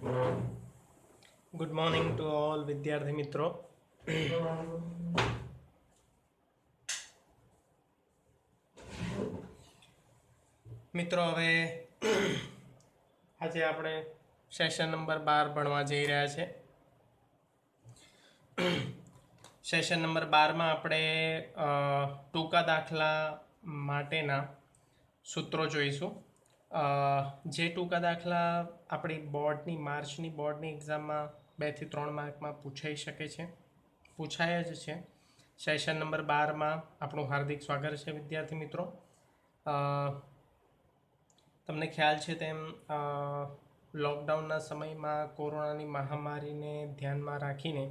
Good morning to all વિદ્યાર્થી મિત્રો. મિત્રો હવે આજે આપણે સેશન નંબર 12 ભણવા જઈ રહ્યા છે. સેશન નંબર 12માં આપણે ટૂંકા દાખલા માટેના સૂત્રો જોઈશું. જે ટૂંકા દાખલા આપણી બોર્ડની માર્ચની બોર્ડની એક્ઝામમાં 2 થી 3 માર્કમાં પૂછાઈ શકે છે, પૂછાય જ છે. સેશન નંબર 12માં આપણું હાર્દિક સ્વાગત છે વિદ્યાર્થી મિત્રો. તમને ખ્યાલ છે તેમ લોકડાઉનના સમયમાં કોરોનાની મહામારીને ધ્યાનમાં રાખીને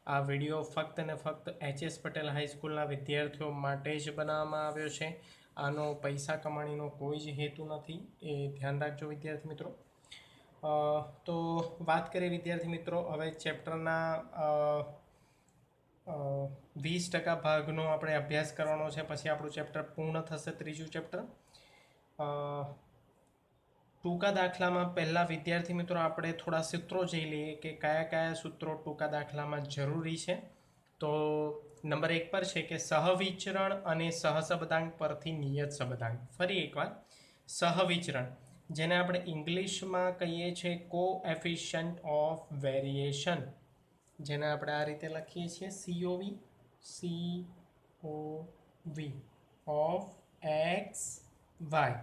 આ વિડીયો ફક્ત ને ફક્ત HS પટેલ હાઈસ્કૂલના વિદ્યાર્થીઓ માટે જ બનાવવામાં આવ્યો છે. આનો પૈસા કમાણીનો કોઈ જ હેતુ નથી, એ ધ્યાન રાખજો વિદ્યાર્થી મિત્રો. તો વાત કરીએ વિદ્યાર્થી મિત્રો, હવે ચેપ્ટરના 20% ભાગનો આપણે અભ્યાસ કરવાનો છે, પછી આપણું ચેપ્ટર પૂર્ણ થશે, ત્રીજું ચેપ્ટર. ટૂંકા દાખલામાં પહેલાં વિદ્યાર્થી મિત્રો આપણે થોડા સૂત્રો જોઈ લઈએ કે કયા કયા સૂત્રો ટૂંકા દાખલામાં જરૂરી છે. તો નંબર 1 પર છે કે સહવિચરણ અને સહસબદાંક પરથી નિયત શબ્દાંક. ફરી એકવાર, સહવિચરણ જેને આપણે ઇંગ્લિશમાં કહીએ છીએ કોએફિશિયન્ટ ઓફ વેરિએશન, જેને આપણે આ રીતે લખીએ છીએ COV ઓફ એક્સ વાય,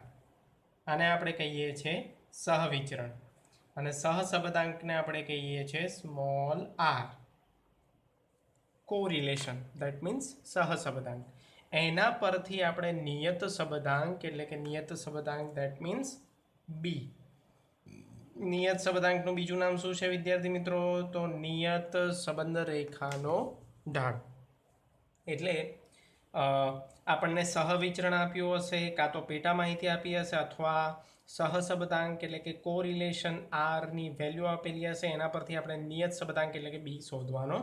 આને આપણે કહીએ છીએ સહવિચરણ. અને સહસબદાંકને આપણે કહીએ છીએ small r. Correlation, that means સહસબદાંક. એના પરથી આપણે નિયત શબ્દાંક એટલે કે નિયત શબ્દાંક દેટ મીન્સ બી. નિયત શબ્દાંકનું બીજું નામ શું છે વિદ્યાર્થી મિત્રો? તો નિયત સંબંધ રેખાનો ઢાળ. એટલે આપણને સહવિચરણ આપ્યું હશે, કાં તો પેટા માહિતી આપી હશે, અથવા સહસબદાંક એટલે કે કોરિલેશન આરની વેલ્યુ આપેલી હશે, એના પરથી આપણે નિયત શબ્દાંક એટલે કે બી શોધવાનો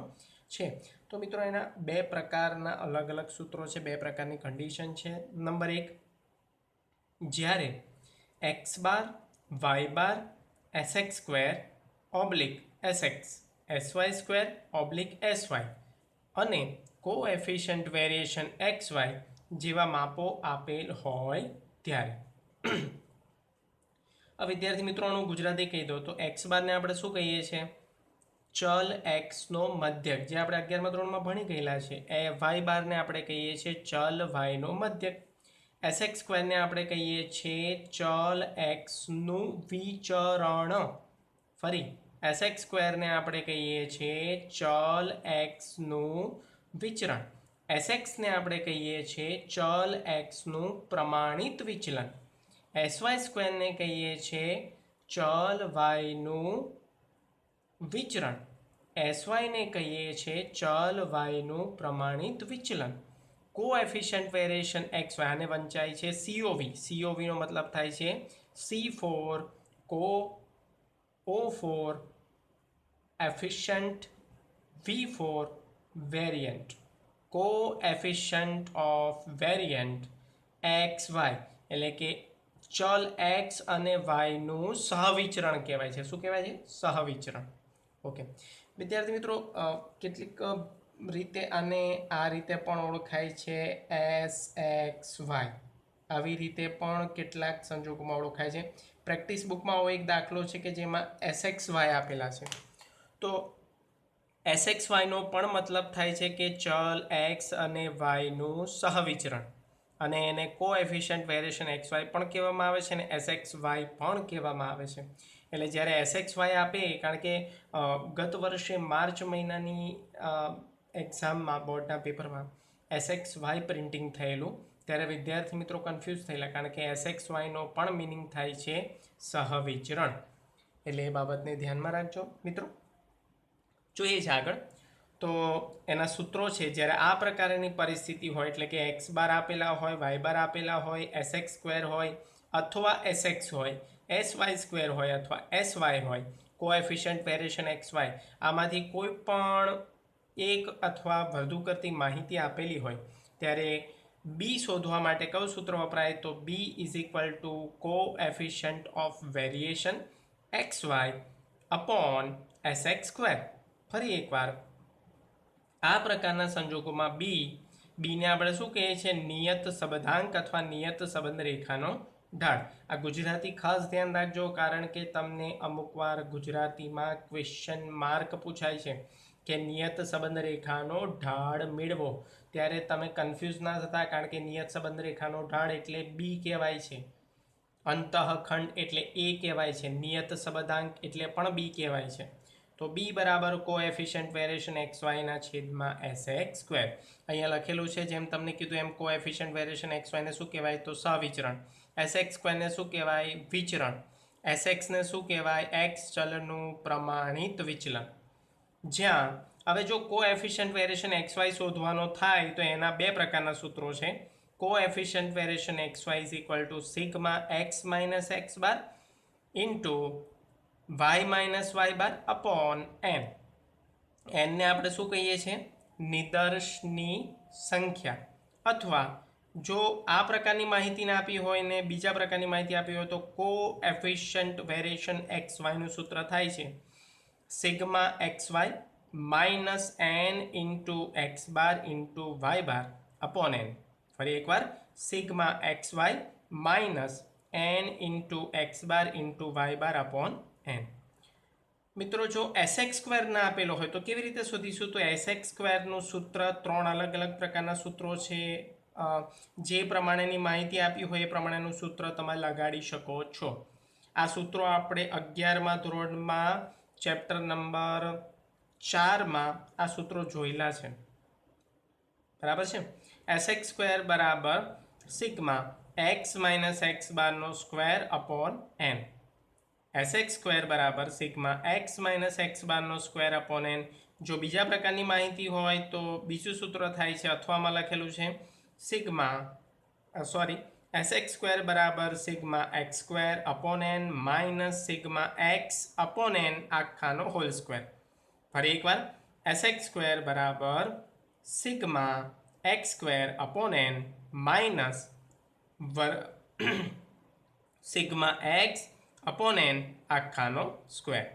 છે. તો મિત્રો એના 2 પ્રકારના અલગ અલગ સૂત્રો છે, 2 પ્રકારની કન્ડિશન છે. નંબર 1, જ્યારે x બાર y બાર sx square oblique sx sy square oblique sy અને કોએફિશિયન્ટ વેરિએશન xy જેવા માપો આપેલ હોય ત્યારે. વિદ્યાર્થી મિત્રોનું ગુજરાતી કહી દો તો એક્સ બારને આપણે શું કહીએ છીએ? ચલ એક્સનો મધ્યક, જે આપણે 11મા ધોરણમાં ભણી ગયેલા છે. એ વાય બારને આપણે કહીએ છીએ ચલ વાયનો મધ્યક. એસએક્સ સ્ક્વેરને આપણે કહીએ છીએ ચલ એક્સનું વિચરણ. ફરી, એસએક્સ સ્ક્વેરને આપણે કહીએ છીએ ચલ એક્સનું વિચરણ. એસએક્સને આપણે કહીએ છીએ ચલ એક્સનું પ્રમાણિત વિચલન. એસવાય સ્ક્વેરને કહીએ છીએ ચલ વાયનું વિચરણ. એસવાયને કહીએ છીએ ચલ વાયનું પ્રમાણિત વિચલન. કોએફિશિયન્ટ વેરિએશન એક્સ વાય, આને વંચાય છે COV. COVનો મતલબ થાય છે C4 O4 efficient V4 variant. Coefficient of variant X Y એટલે કે ચલ એક્સ અને વાયનું સહવિચરણ કહેવાય છે. શું કહેવાય છે? સહવિચરણ. ઓકે વિદ્યાર્થી મિત્રો, કેટલીક રીતે આને આ રીતે પણ ઓળખાય છે SXY. આવી રીતે પણ કેટલાક સંજોગોમાં ઓળખાય છે. પ્રેક્ટિસ બુકમાં આવો એક દાખલો છે કે જેમાં SXY આપેલા છે. તો SXYનો પણ મતલબ થાય છે કે ચલ એક્સ અને વાયનું સહવિચરણ, અને એને કોએફિશિયન્ટ વેરિએશન XY પણ કહેવામાં આવે છે અને SXY પણ કહેવામાં આવે છે. એટલે જ્યારે SXY આપે, કારણ કે ગત વર્ષે માર્ચ મહિનાની એક્ઝામમાં બોર્ડના પેપરમાં SXY પ્રિન્ટિંગ થયેલું, ત્યારે વિદ્યાર્થી મિત્રો કન્ફ્યુઝ થયેલા, કારણ કે SXYનો પણ મિનિંગ થાય છે સહવિચરણ. એટલે એ બાબતને ધ્યાનમાં રાખજો મિત્રો. જોઈએ છે આગળ. તો એના સૂત્રો છે, જ્યારે આ પ્રકારની પરિસ્થિતિ હોય, એટલે કે એક્સ બાર આપેલા હોય, વાય બાર આપેલા હોય, એસએક્સ સ્ક્વેર હોય અથવા એસએક્સ હોય, SY સ્ક્વેર હોય અથવા SY હોય, કોએફિશિયન્ટ વેરિએશન XY, આમાંથી કોઈ પણ એક અથવા વધુ કરતી માહિતી આપેલી હોય, ત્યારે બી શોધવા માટે કયું સૂત્ર વપરાય? તો B is equal to coefficient of variation XY upon S X square. ફરી એકવાર આ પ્રકારના સંજોગોમાં બીને આપણે શું કહીએ છીએ? નિયત સંબંધાંક અથવા નિયત સંબંધ રેખાનો ઢાળ. આ ગુજરાતી ખાસ ધ્યાન રાખજો, કારણ કે તમને અમુક વાર ગુજરાતીમાં ક્વેશ્ચન માર્ક પૂછાય છે કે નિયત સંબંધ રેખાનો ઢાળ મેળવો. ત્યારે તમે કન્ફ્યુઝ ના થતા, કારણ કે નિયત સંબંધ રેખાનો ઢાળ એટલે બી કહેવાય છે, અંતઃખંડ એટલે એ કહેવાય છે, નિયત સંબંધાંક એટલે પણ બી કહેવાય છે. તો બી બરાબર કોએફિશિયન્ટ વેરિએશન એક્સ વાયના છેદમાં એસ એક્સ સ્ક્વેર. અહીંયા લખેલું છે જેમ તમને કીધું એમ, કોએફિશિયન્ટ વેરિએશન એક્સ વાયને શું કહેવાય? તો સહવિચરણ. એસ એક્સ સ્ક્વેરને શું કહેવાય? વિચરણ. એસ એક્સને શું કહેવાય? એક્સ ચલનું પ્રમાણિત વિચલન. જ્યાં હવે જો કોએફિશિયન્ટ વેરિએશન એક્સ વાય શોધવાનો થાય તો એના બે પ્રકારના સૂત્રો છે. Coefficient variation X Y is equal to sigma X minus X bar into Y minus Y bar upon N. એનને આપણે શું કહીએ છીએ? નિદર્શની સંખ્યા. અથવા જો આ પ્રકારની માહિતી ના આપી હોય ને બીજા પ્રકારની માહિતી આપી હોય તો કોએફિશિયન્ટ વેરિએશન એક્સ વાયનું સૂત્ર થાય છે sigma X Y minus N into X bar into Y bar upon N. ફરી એકવાર, sigma X Y minus N into X bar into Y bar upon N. મિત્રો જો એસ એક્સ સ્ક્વેર ના આપેલો હોય તો કેવી રીતે શોધીશું? તો એસ એક્સ સ્ક્વેરનું સૂત્ર 3 અલગ અલગ પ્રકારના સૂત્રો છે. જે પ્રમાણેની માહિતી આપી હોય એ પ્રમાણેનું સૂત્ર તમે લગાડી શકો છો. આ સૂત્રો આપણે 11મા ધોરણમાં ચેપ્ટર નંબર 4માં આ સૂત્રો જોયેલા છે. બરાબર છે? એસ એક્સ સ્ક્વેર બરાબર સિગ્મા એક્સ માઇનસ એક્સ બારનો square upon N. S X square બરાબર સિગ્મા એક્સ માઇનસ એક્સ બારનો સ્ક્વેર અપોન એન. જો બીજા પ્રકારની માહિતી હોય તો બીજું સૂત્ર થાય છે, અથવામાં લખેલું છે સિગ્મા એસ એક્સ સ્ક્વેર બરાબર sigma X square upon N minus sigma X upon N આખાનો હોલ સ્ક્વેર. ફરી એકવાર, એસ એક્સ સ્ક્વેર બરાબર sigma X square upon N minus sigma X upon N આખાનો સ્ક્વેર.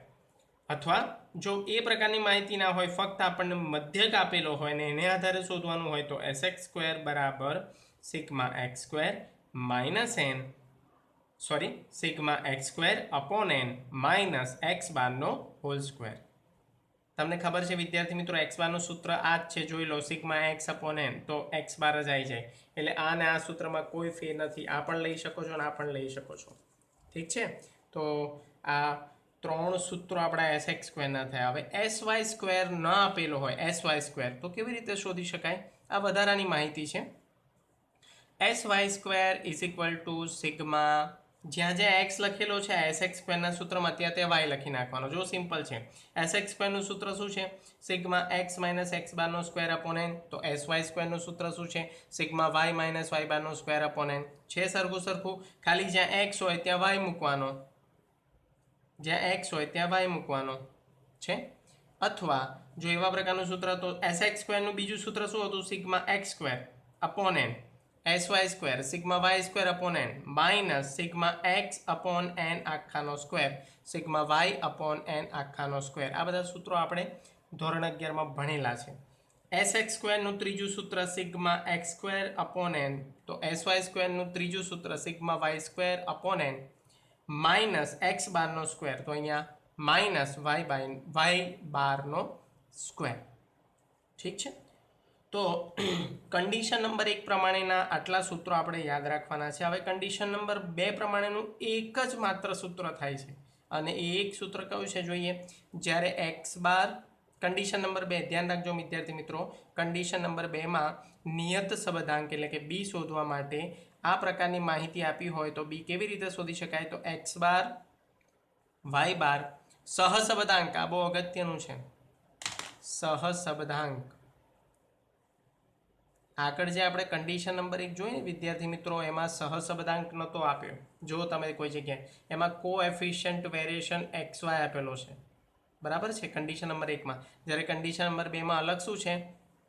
અથવા જો એ પ્રકારની માહિતી ના હોય, ફક્ત આપણને મધ્યક આપેલો હોય ને એને આધારે શોધવાનું હોય તો એસ એક્સ સ્ક્વેર બરાબર sigma X square minus N sigma X square upon N minus X બારનો હોલ સ્ક્વેર. તમને ખબર છે વિદ્યાર્થી મિત્રો, એક્સ બારનું સૂત્ર આ જ છે, જોઈ લો, સિગ્મા એક્સ અપોન એન, તો એક્સ બાર જ આવી જાય. એટલે આ ને આ સૂત્રમાં કોઈ ફેર નથી. આ પણ લઈ શકો છો અને આ પણ લઈ શકો છો. ઠીક છે? તો આ 3 સૂત્રો આપણા એસ એક્સ સ્ક્વેરના થયા. હવે એસ વાય સ્ક્વેર ન આપેલો હોય, એસ વાય સ્ક્વેર, તો કેવી રીતે શોધી શકાય? આ વધારાની માહિતી છે. S Y square is equal to sigma, જ્યાં જ્યાં એક્સ લખેલો છે એસ એક્સ સ્ક્વેરના સૂત્રમાં ત્યાં ત્યાં વાય લખી નાખવાનો. જો સિમ્પલ છે. એસ એક્સ સ્ક્વેરનું સૂત્ર શું છે? સિગ્મા એક્સ માઇનસ એક્સ બારનો સ્ક્વેર અપોન એન. તો એસ વાય સ્ક્વેરનું સૂત્ર શું છે? સિગ્મા વાય માઇનસ વાય બારનો સ્ક્વેર અપોન એન. છે સરખું. ખાલી જ્યાં એક્સ હોય ત્યાં વાય મૂકવાનો, જ્યાં એક્સ હોય ત્યાં વાય મૂકવાનો છે. અથવા જો એવા પ્રકારનું સૂત્ર તો એસ એક્સ સ્ક્વેરનું બીજું સૂત્ર શું હતું? Sigma X square upon N S Y square sigma Y square upon N minus sigma X upon N આખાનો square sigma Y upon N આખાનો સ્ક્વેર. આ બધા સૂત્રો આપણે ધોરણ 11માં ભણેલા છે. એસ એક્સ સ્ક્વેરનું ત્રીજું સૂત્ર sigma X square upon N, તો એસ વાય સ્ક્વેરનું ત્રીજું સૂત્ર sigma Y square upon N minus X બારનો સ્ક્વેર, તો અહીંયા માઇનસ વાય બારનો સ્ક્વેર. ઠીક છે? તો કન્ડિશન નંબર 1 પ્રમાણેના આટલા સૂત્રો આપણે યાદ રાખવાના છે. હવે કન્ડિશન નંબર 2 પ્રમાણેનું એક જ માત્ર સૂત્ર થાય છે, અને એ એક સૂત્ર કયું છે જોઈએ? જ્યારે એક્સ બાર, કન્ડિશન નંબર 2 ધ્યાન રાખજો વિદ્યાર્થી મિત્રો, કન્ડિશન નંબર 2માં નિયત સંબંધાંક એટલે કે બી શોધવા માટે આ પ્રકારની માહિતી આપી હોય તો બી કેવી રીતે શોધી શકાય? તો એક્સ બાર વાય બાર સહસંબંધાંક, આ બહુ અગત્યનું છે, સહસંબંધાંક. આગળ જે આપણે કન્ડિશન નંબર 1 જોઈએ વિદ્યાર્થી મિત્રો, એમાં સહસંબંધાંક નહોતો આપ્યો. જો તમે કોઈ જગ્યાએ એમાં કોએફિશિયન્ટ વેરિએશન એક્સ વાય આપેલો છે. બરાબર છે? કન્ડિશન નંબર 1માં. જ્યારે કન્ડિશન નંબર 2માં અલગ શું છે?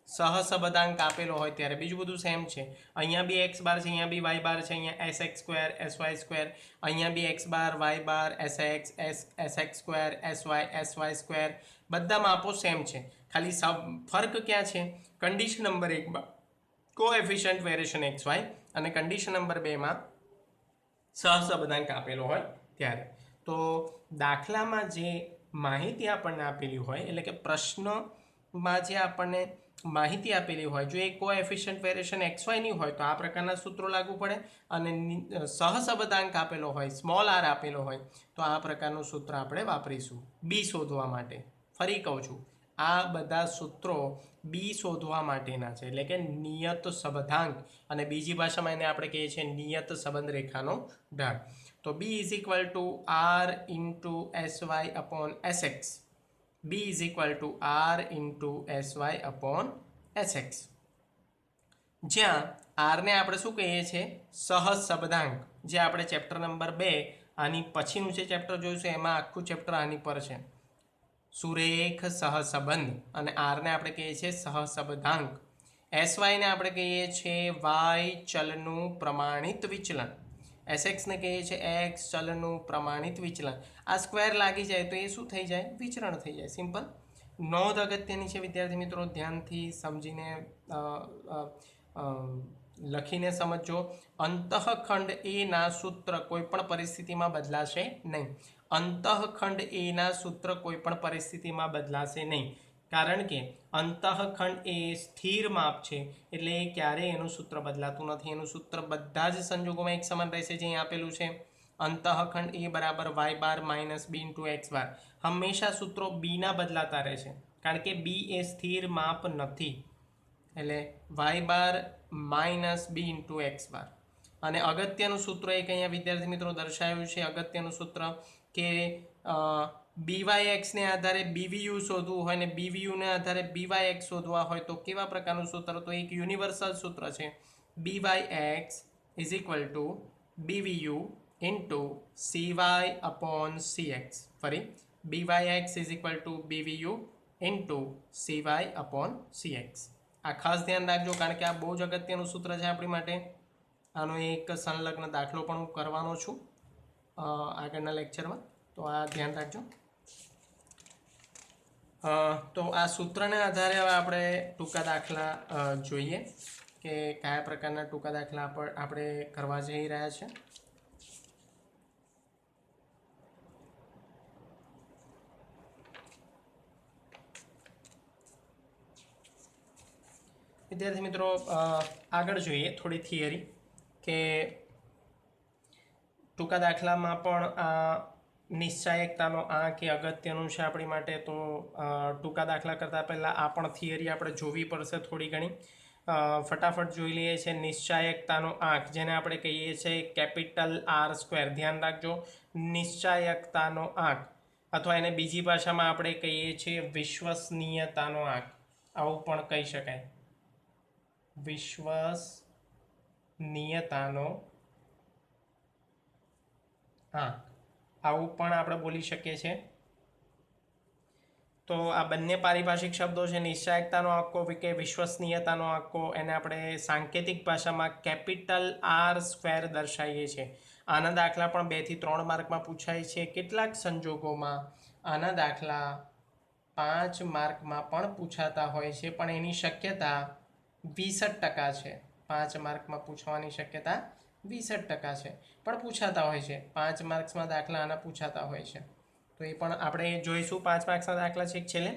સહસબદાંક આપેલો હોય ત્યારે બીજું બધું સેમ છે. અહીંયા બી એક્સ બાર છે, અહીંયા બી વાય બાર છે, અહીંયા S X square S Y square, અહીંયા B X bar Y bar S X square S Y square, બધા માપો સેમ છે. ખાલી ફર્ક ક્યાં છે? Condition number 1 coefficient variation X Y અને કન્ડિશન નંબર 2 સહસબદાંક આપેલો હોય ત્યારે. તો દાખલામાં જે માહિતી આપણને આપેલી હોય, એટલે કે પ્રશ્નમાં જે આપણને માહિતી આપેલી હોય, જો એ કોએફિશિયન્ટ વેરિએશન એક્સ વાયની હોય તો આ પ્રકારના સૂત્રો લાગુ પડે, અને સહસબદાંક આપેલો હોય, સ્મોલ આર આપેલો હોય તો આ પ્રકારનું સૂત્ર આપણે વાપરીશું બી શોધવા માટે. ફરી કહું છું, આ બધા સૂત્રો બી શોધવા માટેના છે, એટલે કે નિયત સબંધાંક, અને બીજી ભાષામાં એને આપણે કહીએ છીએ નિયત સંબંધ રેખાનો ઢાળ. તો B is equal to R into S Y upon S X. B is equal to R into S Y upon S X, જ્યાં આરને આપણે શું કહીએ છીએ? સહસબદાંક, જે આપણે ચેપ્ટર નંબર 2 આની પછીનું જે ચેપ્ટર જોઈશું એમાં આખું ચેપ્ટર આની પર છે, સુરેખ સહસંબંધ, અને આરને આપણે કહીએ છીએ સહસબદાંક. એસ વાયને આપણે કહીએ છીએ વાય ચલનું પ્રમાણિત વિચલન, એસ એક્સને કહીએ છીએ એક્સ ચલનું પ્રમાણિત વિચલન. આ સ્ક્વેર લાગી જાય તો એ શું થઈ જાય? વિચરણ થઈ જાય. સિમ્પલ. નોંધ અગત્યની છે વિદ્યાર્થી મિત્રો, ધ્યાનથી સમજીને લખીને સમજો. અંતઃખંડ એના સૂત્ર કોઈ પણ પરિસ્થિતિમાં બદલાશે નહીં. અંતઃખંડ એના સૂત્ર કોઈ પણ પરિસ્થિતિમાં બદલાશે નહીં, કારણ કે અંતઃખંડ એ સ્થિર માપ છે, એટલે ક્યારેય એનું સૂત્ર બદલાતું નથી. એનું સૂત્ર બધા જ સંજોગોમાં એક સમાન રહેશે, જે અહીં આપેલું છે. અંતઃખંડ એ બરાબર વાય બાર માઇનસ બી ઇન્ટુ એક્સ બાર. હંમેશા સૂત્રો બીના બદલાતા રહેશે, કારણ કે બી એ સ્થિર માપ નથી, એટલે વાય બાર માઇનસ બી ઇન્ટુ એક્સ બાર. અને અગત્યનું સૂત્ર એક અહીંયા વિદ્યાર્થી મિત્રો દર્શાવ્યું છે, અગત્યનું સૂત્ર કે બીવાય એક્સને આધારે બીવીયુ શોધવું હોય ને બીવીયુને આધારે બીવાય એક્સ શોધવા હોય તો કેવા પ્રકારનું સૂત્ર? તો એક યુનિવર્સલ સૂત્ર છે, B Y X is equal to B V U into C Y upon C X. ફરી, B Y X is equal to B V U into C Y upon C X. આ ખાસ ધ્યાન રાખજો, કારણ કે આ બહુ જ અગત્યનું સૂત્ર છે આપણી માટે. આનો એક સંલગ્ન દાખલો પણ હું કરવાનો છું આગળના લેક્ચરમાં, તો આ ધ્યાન રાખજો. તો આ સૂત્રને આધારે હવે આપણે ટૂંકા દાખલા જોઈએ કે કયા પ્રકારના ટૂંકા દાખલા આપણે કરવા જઈ રહ્યા છે. વિદ્યાર્થી મિત્રો, આગળ જોઈએ થોડી થિયરી, કે ટૂંકા દાખલામાં પણ આ નિશ્ચાયકતાનો આંક એ અગત્યનું છે આપણી માટે. તો ટૂંકા દાખલા કરતાં પહેલાં આ પણ થિયરી આપણે જોવી પડશે થોડી ઘણી. ફટાફટ જોઈ લઈએ છીએ. નિશ્ચાયકતાનો આંક, જેને આપણે કહીએ છીએ કેપિટલ આર સ્ક્વેર. ધ્યાન રાખજો, નિશ્ચાયકતાનો આંક, અથવા એને બીજી ભાષામાં આપણે કહીએ છીએ વિશ્વસનીયતાનો આંક, આવું પણ કહી શકાય. વિશ્વસનીયતાનો આંક, આવું પણ આપણે બોલી શકીએ છીએ. તો આ બંને પારિભાષિક શબ્દો છે. નિશ્ચાયકતાનો આંકો કે વિશ્વસનીયતાનો આંકો, એને આપણે સાંકેતિક ભાષામાં કેપિટલ આર સ્ક્વેર દર્શાવીએ છીએ. આના દાખલા પણ 2 થી 3 માર્કમાં પૂછાય છે. કેટલાક સંજોગોમાં આના દાખલા 5 માર્કમાં પણ પૂછાતા હોય છે, પણ એની શક્યતા 20% છે. 5 માર્કમાં પૂછવાની શક્યતા 20% છે, પણ પૂછાતા હોય છે. 5 માર્ક્સમાં દાખલા આના પૂછાતા હોય છે, તો એ પણ આપણે જોઈશું. 5 માર્ક્સના દાખલા છે છેલ્લે.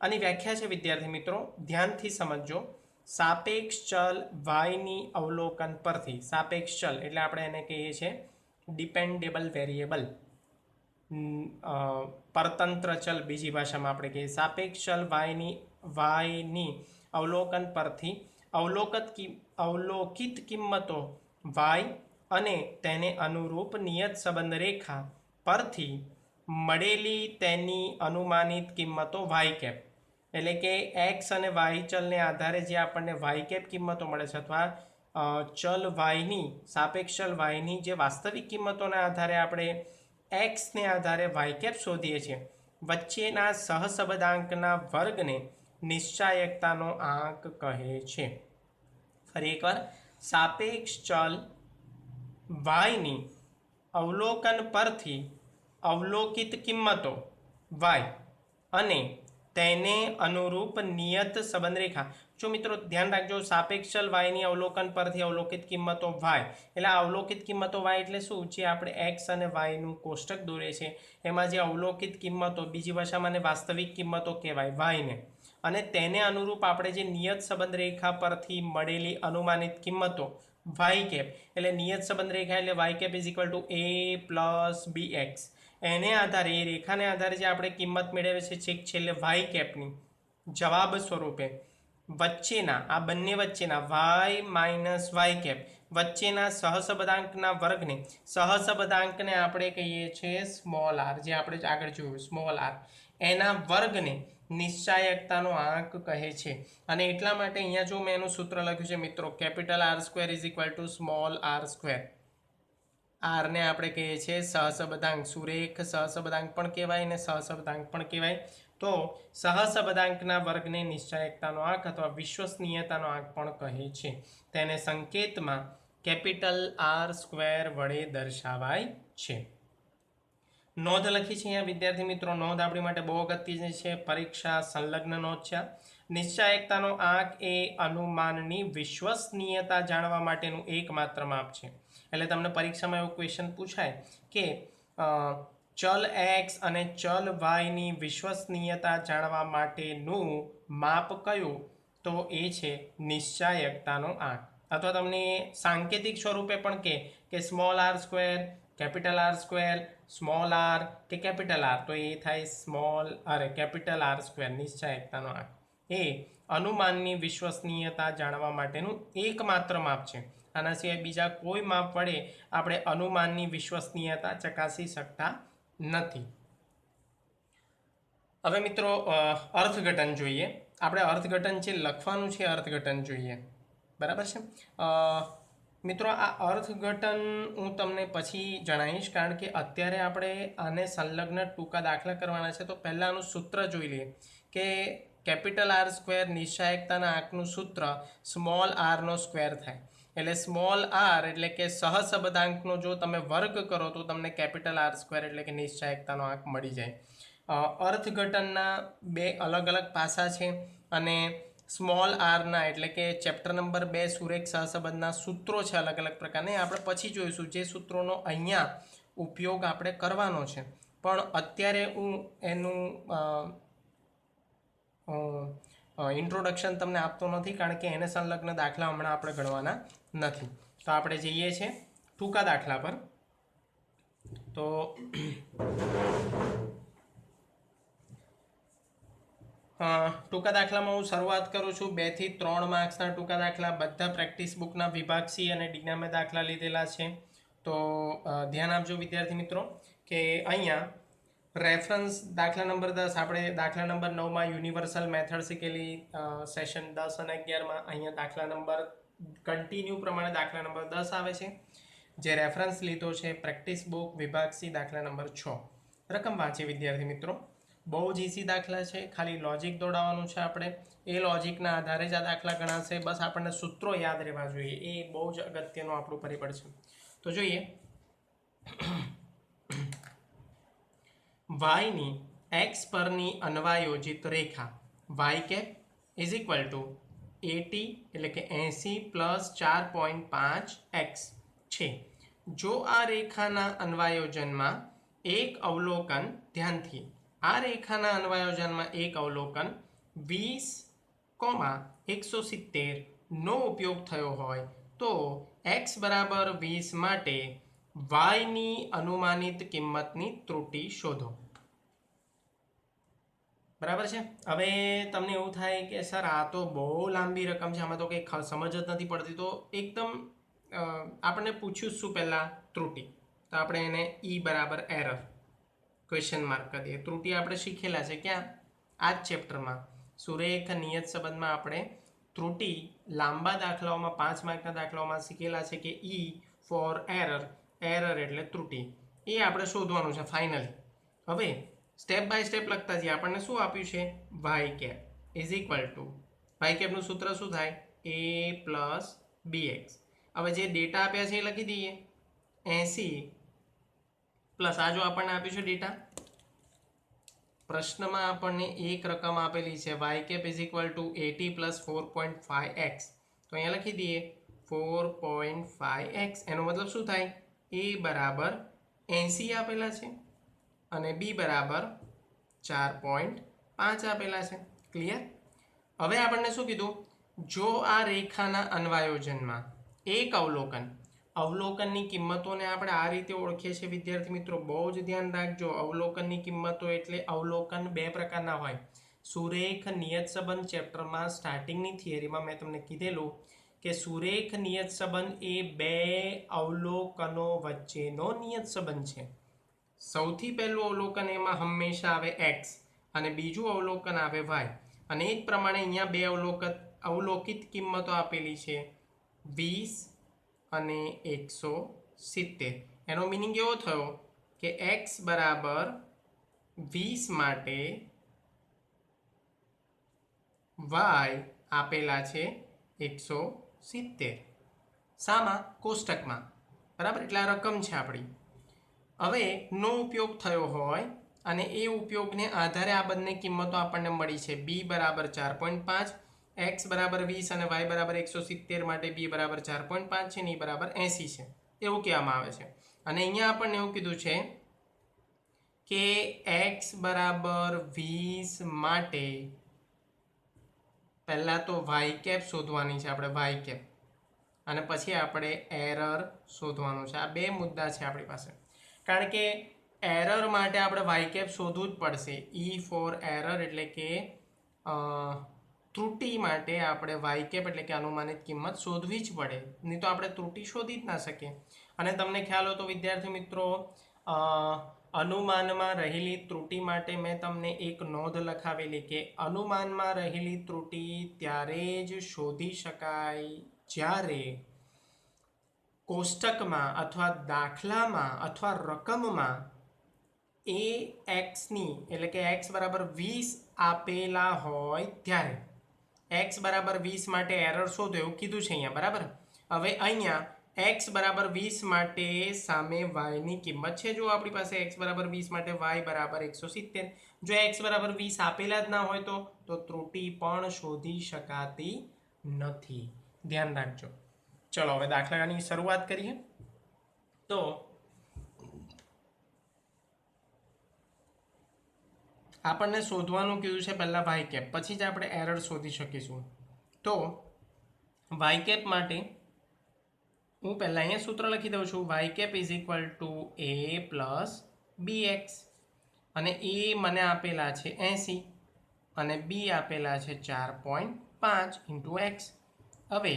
આની વ્યાખ્યા છે વિદ્યાર્થી મિત્રો, ધ્યાનથી સમજો. સાપેક્ષ ચલ વાયની અવલોકન પરથી, સાપેક્ષ ચલ એટલે આપણે એને કહીએ છીએ ડિપેન્ડેબલ વેરિયેબલ, પરતંત્ર ચલ બીજી ભાષામાં આપણે કહીએ. સાપેક્ષ ચલ વાયની અવલોકન પરથી અવલોકિત કિંમતો વાય અને તેને અનુરૂપ નિયત સંબંધ રેખા પરથી મળેલી તેની અનુમાનિત કિંમતો વાય કેપ, એટલે કે એક્સ અને વાય ચલને આધારે જે આપણને વાય કેપ કિંમતો મળે છે, અથવા ચલ વાયની, સાપેક્ષ ચલ વાયની જે વાસ્તવિક કિંમતોના આધારે આપણે એક્સને આધારે વાય કેપ શોધીએ છીએ, વચ્ચેના સહસંબંધાંકના વર્ગને નિશ્ચાયકતાનો આંક કહે છે. ફરી એકવાર, સાપેક્ષ ચલ વાયની અવલોકન પરથી અવલોકિત કિંમતો વાય અને તેને અનુરૂપ નિયત સંબંધ રેખા. જો મિત્રો ધ્યાન રાખજો, સાપેક્ષ ચલ વાયની અવલોકન પરથી અવલોકિત કિંમતો વાય, એટલે અવલોકિત કિંમતો વાય એટલે શું? જે આપણે એક્સ અને વાયનું કોષ્ટક દોરે છે એમાં જે અવલોકિત કિંમતો, બીજી ભાષામાં વાસ્તવિક કિંમતો કહેવાય વાયને, અને તેને અનુરૂપ આપણે જે નિયત સંબંધ રેખા પરથી મળેલી અનુમાનિત કિંમતો વાય કેપ, એટલે નિયત સંબંધ રેખા એટલે Y cap is equal to A plus B X. એને આધારે, એ રેખાને આધારે જે આપણે કિંમત મેળવે છે છેક છેલ્લે વાય કેપની જવાબ સ્વરૂપે વચ્ચેના, આ બંને વચ્ચેના વાય માઇનસ વાય કેપ વચ્ચેના સહસંબંધાંકના વર્ગને, સહસંબંધાંકને આપણે કહીએ છીએ સ્મોલ આર, જે આપણે આગળ જોયું સ્મોલ આર, એના વર્ગને નિશ્ચાયકતાનો આંક કહે છે. અને એટલા માટે અહીંયા જો મેં એનું સૂત્ર લખ્યું છે મિત્રો, capital R square is equal to small R square. આરને આપણે કહીએ છીએ સહસંબંધાંક, સુરેખ સહસંબંધાંક પણ કહેવાય અને સહસંબંધાંક પણ કહેવાય. તો સહસંબંધાંકના વર્ગને નિશ્ચાયકતાનો આંક અથવા વિશ્વસનીયતાનો આંક પણ કહે છે. તેને સંકેતમાં કેપિટલ આર સ્ક્વેર વડે દર્શાવાય છે. નોંધ લખી છે અહીંયા વિદ્યાર્થી મિત્રો, નોંધ આપણી માટે બહુ અગત્યની છે, પરીક્ષા સંલગ્ન નોંધ છે. નિશ્ચાયકતાનો આંક એ અનુમાનની વિશ્વસનીયતા જાણવા માટેનું એકમાત્ર માપ છે. એટલે તમને પરીક્ષામાં એવો ક્વેશ્ચન પૂછાય કે ચલ એક્સ અને ચલ વાયની વિશ્વસનીયતા જાણવા માટેનું માપ કયું? તો એ છે નિશ્ચાયકતાનો આંક. અથવા તમને સાંકેતિક સ્વરૂપે પણ કે small R square, capital R square, small R કે કેપિટલ આર, તો એ થાય કેપિટલ આર સ્ક્વેર. નિશ્ચાયકતાનો આંક એ અનુમાનની વિશ્વસનીયતા જાણવા માટેનું એકમાત્ર માપ છે. આના સિવાય બીજા કોઈ માપ વડે આપણે અનુમાનની વિશ્વસનીયતા ચકાસી શકતા નથી. હવે મિત્રો અર્થઘટન જોઈએ. આપણે અર્થઘટન જે લખવાનું છે અર્થઘટન જોઈએ, બરાબર છે મિત્રો. આ અર્થઘટન હું તમને પછી જણાવીશ, કારણ કે અત્યારે આપણે આને સંલગ્ન ટૂંકા દાખલા કરવાના છે. તો પહેલાં આનું સૂત્ર જોઈ લઈએ કે કેપિટલ આર સ્ક્વેર નિશ્ચાયકતાના આંકનું સૂત્ર સ્મોલ આરનો સ્ક્વેર થાય. એટલે સ્મોલ આર એટલે કે સહસંબંધાંકનો જો તમે વર્ગ કરો તો તમને કેપિટલ આર સ્ક્વેર એટલે કે નિશ્ચાયકતાનો આંક મળી જાય. અર્થઘટનના બે અલગ અલગ પાસા છે અને સ્મોલ આરના એટલે કે ચેપ્ટર નંબર 2 સુરેખ સહસંબંધના સૂત્રો છે અલગ અલગ પ્રકારના, આપણે પછી જોઈશું. જે સૂત્રોનો અહીંયા ઉપયોગ આપણે કરવાનો છે, પણ અત્યારે હું એનું ઇન્ટ્રોડક્શન તમને આપતો નથી, કારણ કે એને સંલગ્ન દાખલા હમણાં આપણે ગણવાના નથી. તો આપણે જઈએ છીએ ટૂંકા દાખલા પર. તો ટૂંકા દાખલામાં હું શરૂઆત કરું છું. 2 થી 3 માર્ક્સના ટૂંકા દાખલા બધા પ્રેક્ટિસ બુકના વિભાગ સી અને ડીના મેં દાખલા લીધેલા છે. તો ધ્યાન આપજો વિદ્યાર્થી મિત્રો કે અહીંયા રેફરન્સ દાખલા નંબર 10, આપણે દાખલા નંબર 9માં યુનિવર્સલ મેથડ શીખેલી સેશન 10 અને 11માં. અહીંયા દાખલા નંબર કન્ટિન્યુ પ્રમાણે દાખલા નંબર 10 આવે છે, જે રેફરન્સ લીધો છે પ્રેક્ટિસ બુક વિભાગ સી દાખલા નંબર 6. રકમ વાંચી વિદ્યાર્થી મિત્રો. બહુ જ ઇઝી દાખલા છે, ખાલી લોજિક દોડાવવાનું છે આપણે. એ લોજિકના આધારે જ આ દાખલા ગણાશે. બસ આપણને સૂત્રો યાદ રહેવા જોઈએ, એ બહુ જ અગત્યનું આપણું પરિબળ છે. તો જોઈએ, વાયની એક્સ પરની અન્વયોજિત રેખા Y cap is equal to 80 એટલે કે 80 પ્લસ 4.5 એક્સ છે. જો આ રેખાના અન્વયોજનમાં એક અવલોકન, ધ્યાનથી, આ રેખાના અન્વયોજનમાં એક અવલોકન 20,170 નો ઉપયોગ થયો હોય તો x બરાબર 20 માટે વાયની અનુમાનિત કિંમતની ત્રુટિ શોધો. બરાબર છે. હવે તમને એવું થાય કે સર આ તો બહુ લાંબી રકમ છે, આમાં તો કંઈ સમજ જ નથી પડતી. તો એકદમ આપણને પૂછ્યું શું પહેલાં? ત્રુટિ. તો આપણે એને ઈ બરાબર એરર ક્વેશ્ચન માર્ક કરી દઈએ. ત્રુટિ આપણે શીખેલા છે ક્યાં? આ જ ચેપ્ટરમાં સુરેખ નિયત સંબંધમાં આપણે ત્રુટિ લાંબા દાખલાઓમાં 5 માર્કના દાખલાઓમાં શીખેલા છે કે ઈ ફોર એરર, એરર એટલે ત્રુટિ. એ આપણે શોધવાનું છે ફાઇનલી. હવે સ્ટેપ બાય સ્ટેપ લખતા જઈએ. આપણને શું આપ્યું છે? Y cap. Is equal to Y કેપનું સૂત્ર શું થાય એ પ્લસ બી એક્સ. હવે જે ડેટા આપ્યા છે એ લખી દઈએ 80 પ્લસ આ જો આપણને આપ્યું છે ડેટા પ્રશ્નમાં આપણને એક રકમ આપેલી છે Y cap is equal to 80 plus 4.5x. તો અહીંયા લખી દઈએ 4.5x. એનો મતલબ શું થાય એ બરાબર 80 આપેલા છે અને બી બરાબર 4.5 આપેલા છે. ક્લિયર? હવે આપણને શું કીધું જો આ રેખાના અન્વયોજનમાં એક અવલોકનની કિંમતોને આપણે આ રીતે ઓળખીએ છીએ વિદ્યાર્થી મિત્રો, બહુ જ ધ્યાન રાખજો. અવલોકનની કિંમતો એટલે અવલોકન બે પ્રકારના હોય. સુરેખ નિયત સંબંધ ચેપ્ટરમાં સ્ટાર્ટિંગની થિયરીમાં મેં તમને કીધેલું કે સુરેખ નિયત સંબંધ એ બે અવલોકનો વચ્ચેનો નિયત સંબંધ છે. સૌથી પહેલું અવલોકન એમાં હંમેશા આવે x અને બીજું અવલોકન આવે y. અને એ જ પ્રમાણે અહીંયા બે અવલોકિત કિંમતો આપેલી છે 20 અને 170. એનો મિનિંગ એવો થયો કે x બરાબર 20 માટે y આપેલા છે 170. શામાં? કોષ્ટકમાં. બરાબર, એટલે આ રકમ છે આપણી. હવે નો ઉપયોગ થયો હોય અને એ ઉપયોગને આધારે આ બંને કિંમતો આપણને મળી છે બી બરાબર 4.5, x બરાબર 20 અને y બરાબર 170 માટે બી બરાબર 4.5 છે ને એ બરાબર 80 છે એવું કહેવામાં આવે છે. અને અહીંયા આપણને એવું કીધું છે કે x બરાબર 20 માટે પહેલાં તો વાય કેપ શોધવાની છે આપણે, y કેપ, અને પછી આપણે એરર શોધવાનું છે. આ બે મુદ્દા છે આપણી પાસે. કારણ કે એરર માટે આપણે વાય કેપ શોધવું જ પડશે. ઈ ફોર એરર એટલે કે ત્રુટિ માટે આપણે વાય કેપ એટલે કે અનુમાનિત કિંમત શોધવી જ પડે, નહીં તો આપણે ત્રુટિ શોધી જ ના શકીએ. અને તમને ખ્યાલ હોય તો વિદ્યાર્થી મિત્રો અનુમાનમાં રહેલી ત્રુટિ માટે મેં તમને એક નોંધ લખાવેલી કે અનુમાનમાં રહેલી ત્રુટિ ત્યારે જ શોધી શકાય જ્યારે કોષ્ટકમાં અથવા દાખલામાં અથવા રકમમાં એ એક્સની એટલે કે એક્સ બરાબર 20 આપેલા હોય ત્યારે. એક્સ બરાબર 20 માટે એરર શોધો એવું કીધું છે અહીંયા. બરાબર, હવે અહીંયા એક્સ બરાબર 20 માટે સામે વાયની કિંમત છે. જો આપણી પાસે એક્સ બરાબર 20 માટે વાય બરાબર 170. જો એક્સ બરાબર 20 આપેલા જ ના હોય તો ત્રુટિ પણ શોધી શકાતી નથી. ધ્યાન રાખજો. ચલો હવે દાખલાની શરૂઆત કરીએ. તો આપણને શોધવાનું કીધું છે પહેલાં વાય કેપ, પછી જ આપણે એરર શોધી શકીશું. તો વાય કેપ માટે હું પહેલાં અહીંયા સૂત્ર લખી દઉં છું. Y cap is equal to A plus B X. અને એ મને આપેલા છે 80 અને બી આપેલા છે 4.5 ઇન્ટુ એક્સ. હવે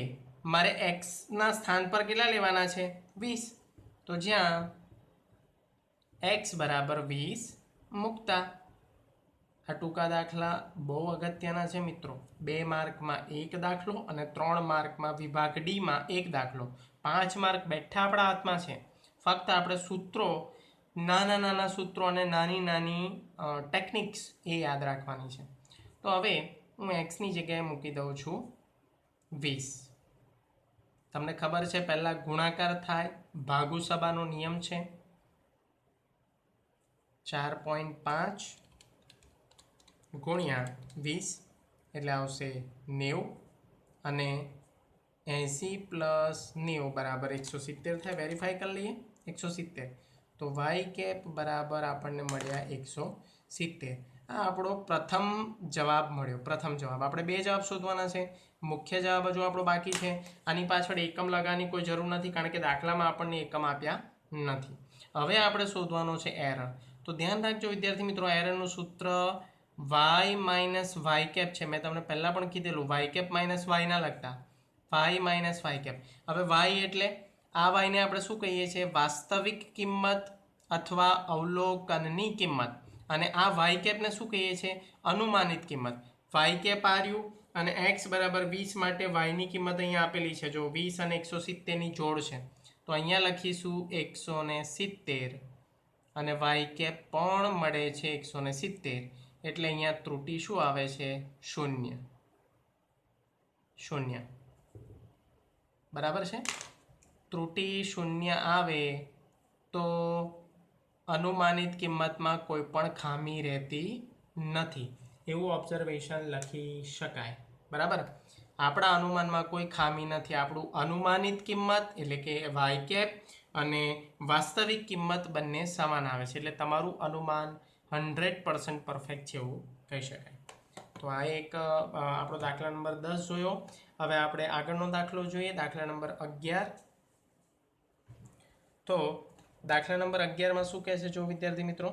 મારે એક્સના સ્થાન પર કેટલા લેવાના છે 20. તો જ્યાં એક્સ બરાબર 20 મૂકતા. આ ટૂંકા દાખલા બહુ અગત્યના છે મિત્રો. 2 માર્કમાં એક દાખલો અને 3 માર્કમાં વિભાગ ડીમાં એક દાખલો. 5 માર્ક બેઠા આપણા હાથમાં છે. ફક્ત આપણે સૂત્રો, નાના સૂત્રો અને નાની ટેકનિક્સ એ યાદ રાખવાની છે. તો હવે હું એક્સની જગ્યાએ મૂકી દઉં છું 20. તમને ખબર છે પહેલાં ગુણાકાર થાય, ભાગુસભાનો નિયમ છે. 4.5 ગુણ્યા 20 એટલે આવશે 90 અને 80 પ્લસ 90 બરાબર 170 થાય. વેરીફાઈ કરી લઈએ 170. તો વાય કેપ બરાબર આપણને મળ્યા 170. આ આપણો પ્રથમ જવાબ મળ્યો. પ્રથમ જવાબ. આપણે બે જવાબ શોધવાના છે. મુખ્ય જવાબ હજુ આપણો બાકી છે. આની પાછળ એકમ લગાવવાની કોઈ જરૂર નથી કારણ કે દાખલામાં આપણને એકમ આપ્યા નથી. હવે આપણે શોધવાનો છે એરર. તો ધ્યાન રાખજો વિદ્યાર્થી મિત્રો, એરરનું સૂત્ર વાય માઇનસ વાય કેપ છે. મેં તમને પહેલાં પણ કીધેલું વાય કેપ માઇનસ વાય ના લખતા, વાય માઇનસ વાય કેપ. હવે વાય એટલે આ વાયને આપણે શું કહીએ છીએ? વાસ્તવિક કિંમત અથવા અવલોકનની કિંમત. અને આ વાય કેપને શું કહીએ છીએ? અનુમાનિત કિંમત. વાય કેપ આર્યું અને એક્સ બરાબર 20 માટે વાયની કિંમત અહીંયા આપેલી છે. જો 20 અને 170ની જોડ છે તો અહીંયા લખીશું 170 અને વાય કેપ પણ મળે છે 170. એટલે અહીંયા ત્રુટિ શું આવે છે? શૂન્ય. શૂન્ય બરાબર છે. ત્રુટિ શૂન્ય આવે તો અનુમાનિત કિંમતમાં કોઈ પણ ખામી રહેતી નથી એવું ઓબ્ઝર્વેશન લખી શકાય. બરાબર. આપણા અનુમાનમાં કોઈ ખામી નથી. આપણું અનુમાનિત કિંમત એટલે કે વાય કેપ અને વાસ્તવિક કિંમત બંને સમાન આવે છે. એટલે તમારું અનુમાન 100% પરફેક્ટ છે એવું કહી શકાય. તો આ એક આપણો દાખલા નંબર 10 જોયો. હવે આપણે આગળનો દાખલો જોઈએ, દાખલા નંબર 11. તો દાખલા નંબર 11માં શું કહે છે જો વિદ્યાર્થી મિત્રો,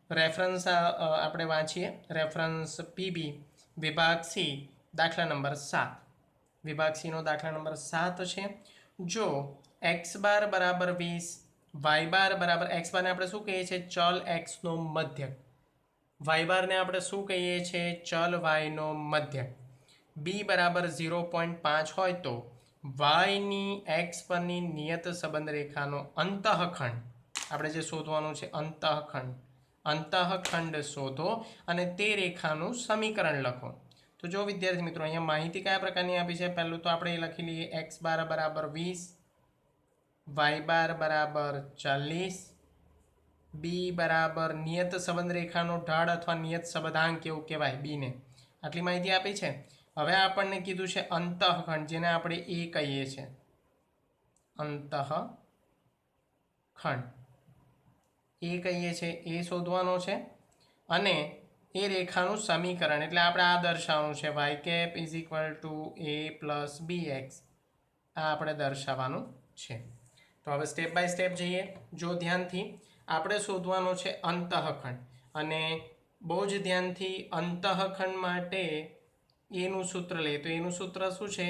રેફરન્સ આપણે વાંચીએ. રેફરન્સ પીબી વિભાગ સી દાખલા નંબર 7. વિભાગ સીનો દાખલા નંબર 7 છે. જો એક્સ બાર બરાબર 20, વાય બાર બરાબર, એક્સ બારને આપણે શું કહીએ છીએ? ચલ એક્સનો મધ્યક. વાય બારને આપણે શું કહીએ છીએ? ચલ વાયનો મધ્યક. બી બરાબર 0.5 હોય તો વાયની એક્સ પરની નિયત સંબંધ રેખાનો અંતઃખંડ આપણે જે શોધવાનું છે, અંતઃખંડ શોધો અને તે રેખાનું સમીકરણ લખો. તો જો વિદ્યાર્થી મિત્રો, અહીંયા માહિતી કયા પ્રકારની આપી છે? પહેલું તો આપણે લખી લઈએ એક્સ બાર બરાબર 20, વાય બાર બરાબર 40, બી બરાબર નિયત સંબંધ રેખાનો ઢાળ અથવા નિયત સંબંધાંક એવું કહેવાય બીને. આટલી માહિતી આપી છે. હવે આપણને કીધું છે અંતઃખંડ, જેને આપણે એ કહીએ છીએ. અંતઃખંડ એ કહીએ છીએ, એ શોધવાનો છે. અને એ રેખાનું સમીકરણ એટલે આપણે આ દર્શાવવાનું છે, Y cap is equal to A plus B X. આ આપણે દર્શાવવાનું છે. તો હવે સ્ટેપ બાય સ્ટેપ જઈએ. જો ધ્યાનથી, આપણે શોધવાનો છે અંતઃખંડ. અને બહુ જ ધ્યાનથી અંતઃખંડ માટે એનું સૂત્ર લઈએ તો એનું સૂત્ર શું છે?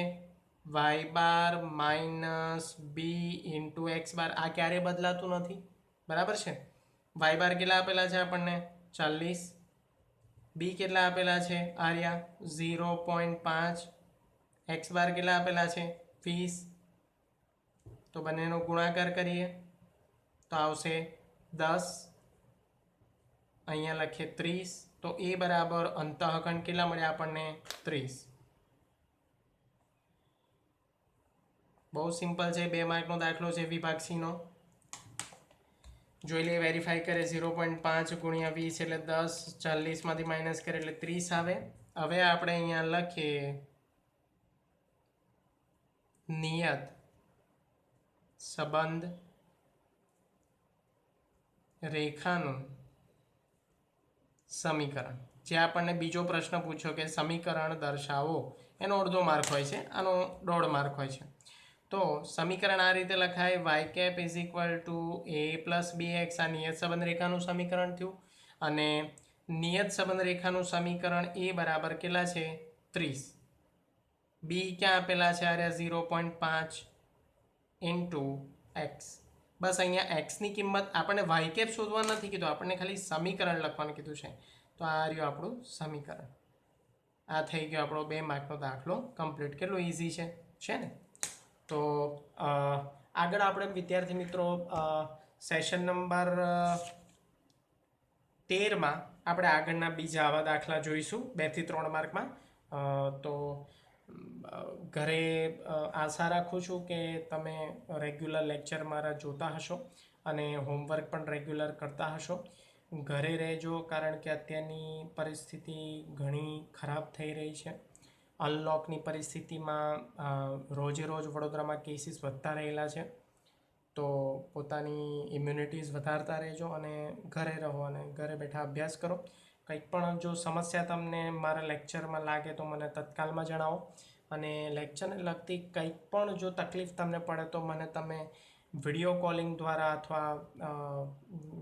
વાય બાર માઇનસ બી ઇન્ટુ એક્સ બાર. આ ક્યારેય બદલાતું નથી. બરાબર છે. વાય બાર કેટલા આપેલા છે આપણને? 40. બી કેટલા આપેલા છે? આર્યા 0.5. એક્સ બાર કેટલા આપેલા છે? 20. તો બંનેનો ગુણાકાર કરીએ તો આવશે 10. અહીંયા લખીએ 30. તો એ બરાબર અંતઃખંડ કેટલા મળ્યા આપણને? 30. બહુ સિમ્પલ છે. 2 માર્કનો દાખલો છે વિભાગ સીનો. જોઈ લઈએ, વેરીફાઈ કરે. 0.5 ગુણ્યા 20 એટલે 10, 40માંથી માઇનસ કરે એટલે 30 આવે. હવે આપણે અહીંયા લખીએ નિયત સંબંધ રેખાનું સમીકરણ. જે આપણને બીજો પ્રશ્ન પૂછ્યો કે સમીકરણ દર્શાવો, એનો અડધો માર્ક હોય છે, આનો 1.5 માર્ક હોય છે. તો સમીકરણ આ રીતે લખાય, Y cap is equal to A plus B X. આ નિયત સંબંધ રેખાનું સમીકરણ થયું. અને નિયત સંબંધ રેખાનું સમીકરણ એ બરાબર કેટલા છે? 30. બી ક્યાં આપેલા છે? આરે 0.5 ઇન્ટુ એક્સ. બસ અહીંયા એક્સની કિંમત આપણને વાય કેપ શોધવા નથી કીધું, આપણને ખાલી સમીકરણ લખવાનું કીધું છે. તો આ રહ્યું આપણું સમીકરણ. આ થઈ ગયો આપણો 2 માર્કનો દાખલો કમ્પ્લીટ. કેટલું ઇઝી છે ને? તો આગળ આપણે વિદ્યાર્થી મિત્રો સેશન નંબર 13માં આપણે આગળના બીજા આવા દાખલા જોઈશું 2 થી 3 માર્કમાં. તો ઘરે આશા રાખું છું કે તમે રેગ્યુલર લેક્ચર મારા જોતા હશો અને હોમવર્ક પણ રેગ્યુલર કરતા હશો. ઘરે રહેજો, કારણ કે અત્યારની પરિસ્થિતિ ઘણી ખરાબ થઈ રહી છે. અનલોકની પરિસ્થિતિમાં રોજે રોજ વડોદરામાં કેસીસ વધતા રહેલા છે. તો પોતાની ઇમ્યુનિટીઝ વધારતા રહેજો અને ઘરે રહો અને ઘરે બેઠા અભ્યાસ કરો. કંઈક પણ જો સમસ્યા તમને મારા લેક્ચરમાં લાગે તો મને તત્કાલમાં જણાવો. અને લેક્ચરને લગતી કંઈક પણ જો તકલીફ તમને પડે તો મને તમે વિડીયો કોલિંગ દ્વારા અથવા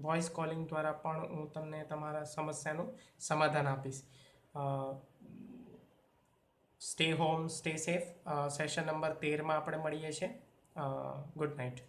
વોઇસ કોલિંગ દ્વારા પણ હું તમને તમારા સમસ્યાનું સમાધાન આપીશ. Stay home, stay safe. Session number 13માં આપણે મળીએ છીએ. Good night.